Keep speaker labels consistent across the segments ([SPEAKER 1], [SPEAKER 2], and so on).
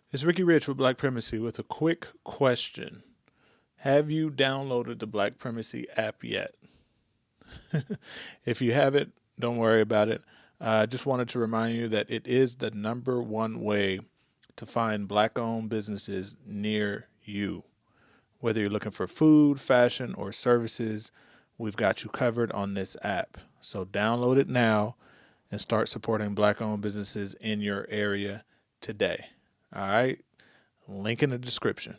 [SPEAKER 1] It's Ricky Rich with Black Primacy with a quick question. Have you downloaded the Black Primacy app yet? If you haven't, don't worry about it. I just wanted to remind you that it is the number one way to find black owned businesses near you. Whether you're looking for food, fashion, or services, we've got you covered on this app. So download it now and start supporting black owned businesses in your area today. All right? Link in the description.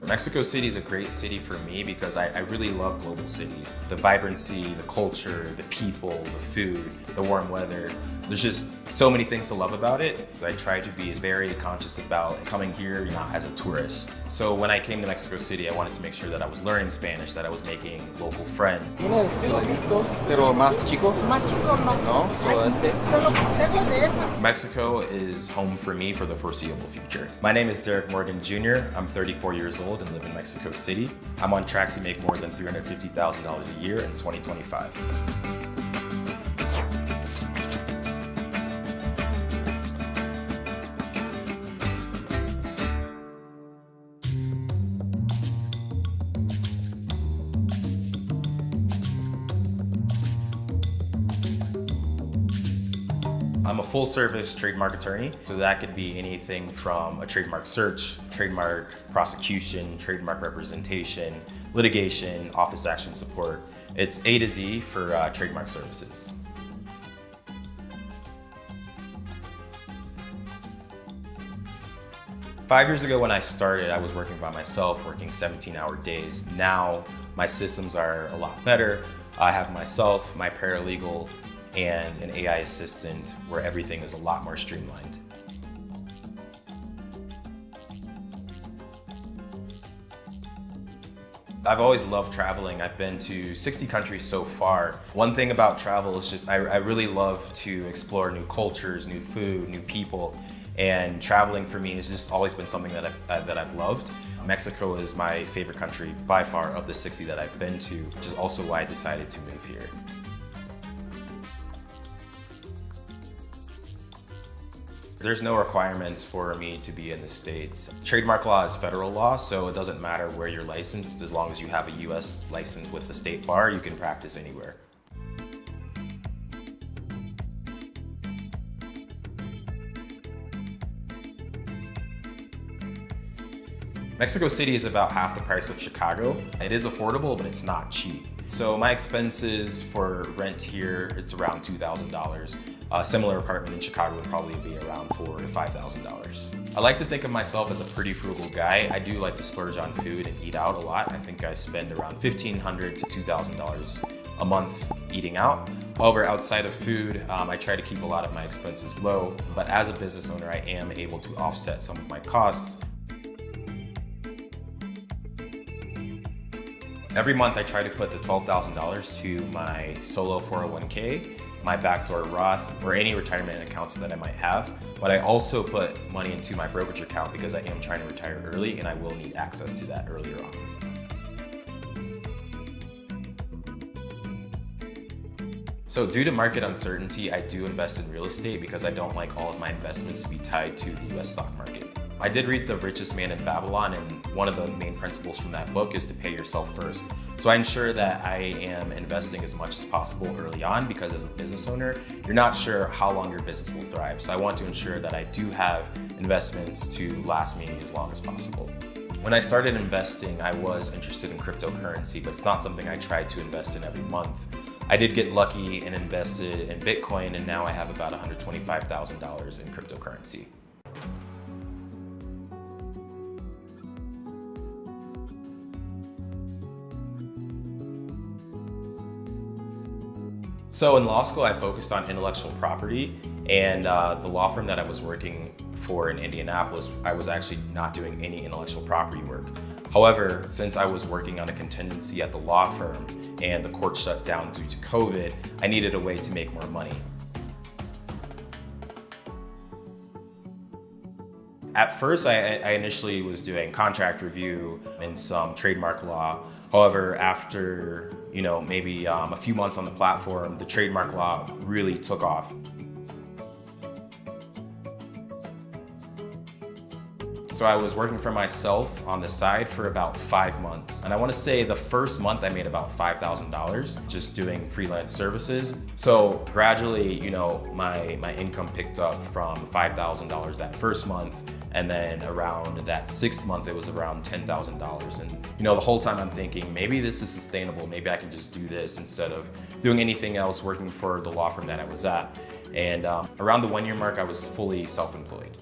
[SPEAKER 2] Mexico City is a great city for me because I really love global cities. The vibrancy, the culture, the people, the food, the warm weather. There's just so many things to love about it. I try to be very conscious about coming here not as a tourist. So when I came to Mexico City, I wanted to make sure that I was learning Spanish, that I was making local friends.
[SPEAKER 3] Tienes heladitos, pero más chicos. Más chicos no. No, solo este. Solo tengo de esta.
[SPEAKER 2] Mexico is home for me for the foreseeable future. My name is Derek Morgan Jr. I'm 34 years old and live in Mexico City. I'm on track to make more than $350,000 a year in 2025. I'm a full-service trademark attorney, so that could be anything from a trademark search, trademark prosecution, trademark representation, litigation, office action support. It's A to Z for trademark services. Five years ago when I started, I was working by myself, working 17-hour days. Now, my systems are a lot better. I have myself, my paralegal, and an AI assistant where everything is a lot more streamlined. I've always loved traveling. I've been to 60 countries so far. One thing about travel is just I really love to explore new cultures, new food, new people, and traveling for me has just always been something that I've loved. Mexico is my favorite country by far of the 60 that I've been to, which is also why I decided to move here. There's no requirements for me to be in the States. Trademark law is federal law, so it doesn't matter where you're licensed. As long as you have a US license with the state bar, you can practice anywhere. Mexico City is about half the price of Chicago. It is affordable, but it's not cheap. So my expenses for rent here, it's around $2,000. A similar apartment in Chicago would probably be around $4,000 to $5,000. I like to think of myself as a pretty frugal guy. I do like to splurge on food and eat out a lot. I think I spend around $1,500 to $2,000 a month eating out. However, outside of food, I try to keep a lot of my expenses low, but as a business owner, I am able to offset some of my costs. Every month I try to put the $12,000 to my solo 401k, my backdoor Roth, or any retirement accounts that I might have. But I also put money into my brokerage account because I am trying to retire early and I will need access to that earlier on. So due to market uncertainty, I do invest in real estate because I don't like all of my investments to be tied to the US stock market. I did read The Richest Man in Babylon, and one of the main principles from that book is to pay yourself first. So I ensure that I am investing as much as possible early on because as a business owner, you're not sure how long your business will thrive. So I want to ensure that I do have investments to last me as long as possible. When I started investing, I was interested in cryptocurrency, but it's not something I try to invest in every month. I did get lucky and invested in Bitcoin, and now I have about $125,000 in cryptocurrency. So in law school, I focused on intellectual property, and the law firm that I was working for in Indianapolis, I was actually not doing any intellectual property work. However, since I was working on a contingency at the law firm and the court shut down due to COVID, I needed a way to make more money. At first, I initially was doing contract review and some trademark law. However, after, maybe a few months on the platform, the trademark law really took off. So I was working for myself on the side for about 5 months. And I want to say the first month I made about $5,000 just doing freelance services. So gradually, my income picked up from $5,000 that first month. And then around that 6th month, it was around $10,000. And the whole time I'm thinking, maybe this is sustainable. Maybe I can just do this instead of doing anything else working for the law firm that I was at. And around the 1-year mark, I was fully self-employed.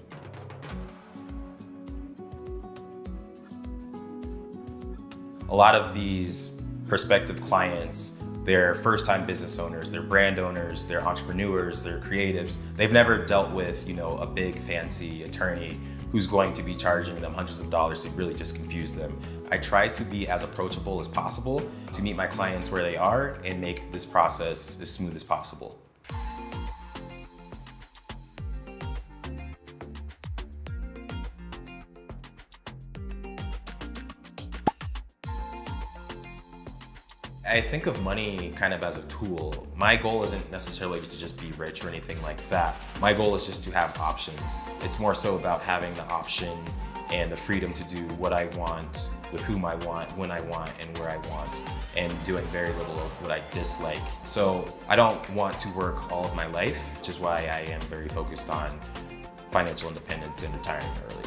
[SPEAKER 2] A lot of these prospective clients, they're first-time business owners, they're brand owners, they're entrepreneurs, they're creatives. They've never dealt with, a big fancy attorney who's going to be charging them hundreds of dollars to really just confuse them. I try to be as approachable as possible to meet my clients where they are and make this process as smooth as possible. I think of money kind of as a tool. My goal isn't necessarily to just be rich or anything like that. My goal is just to have options. It's more so about having the option and the freedom to do what I want, with whom I want, when I want, and where I want, and doing very little of what I dislike. So I don't want to work all of my life, which is why I am very focused on financial independence and retiring early.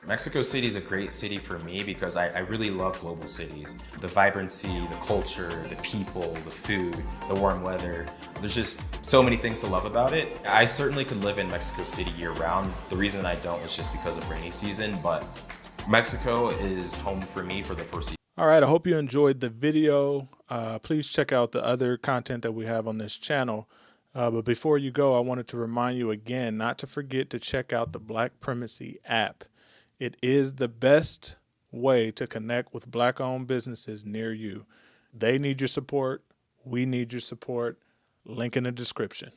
[SPEAKER 2] Mexico City is a great city for me because I really love global cities. The vibrancy, the culture, the people, the food, the warm weather. There's just so many things to love about it. I certainly could live in Mexico City year round. The reason I don't is just because of rainy season, but Mexico is home for me for the foreseeable.
[SPEAKER 1] All right, I hope you enjoyed the video. Please check out the other content that we have on this channel. But before you go, I wanted to remind you again not to forget to check out the Black Primacy app. It is the best way to connect with Black-owned businesses near you. They need your support. We need your support. Link in the description.